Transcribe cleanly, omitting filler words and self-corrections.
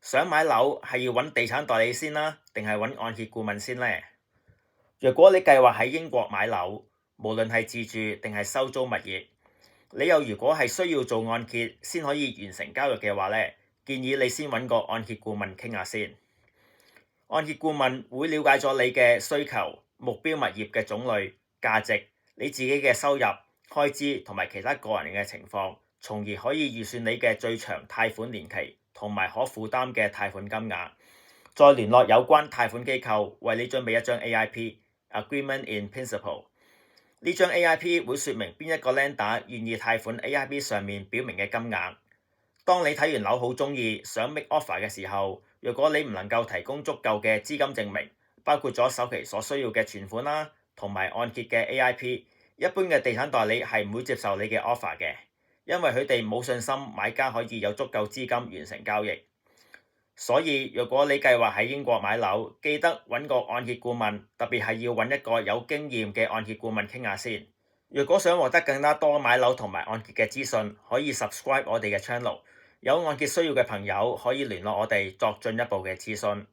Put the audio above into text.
想買樓係要揾地產代理先啦，定係揾按揭顧問先呢？若果你計劃喺英國買樓，無論係自住定係收租物業，你又如果係需要做按揭先可以完成交易嘅話呢，建議你先揾個按揭顧問傾下先。按揭顧問會了解咗你嘅需求、目標物業嘅種類、價值、你自己嘅收入、開支同埋其他個人嘅情況，從而可以預算你嘅最長貸款年期同埋可負擔嘅貸款金額，再聯絡有關貸款機構為你準備一張 AIP（Agreement in Principle）。呢張 AIP 會說明邊一個 lender 願意貸款 AIP 上面表明嘅金額。當你睇完樓好鍾意，想 make offer 嘅時候，若果你唔能夠提供足夠嘅資金證明，包括咗首期所需要嘅存款啦，同埋按揭嘅 AIP， 一般嘅地產代理係唔會接受你嘅 offer 嘅，因為佢哋冇信心買家可以有足夠資金完成交易。所以若果你計劃喺英國買樓，記得揾個按揭顧問，特別係要揾一個有經驗嘅按揭顧問傾下先。若果想獲得更加多買樓同埋按揭嘅資訊，可以 subscribe 我哋嘅 channel。有按揭需要嘅朋友可以聯絡我哋作進一步嘅諮詢。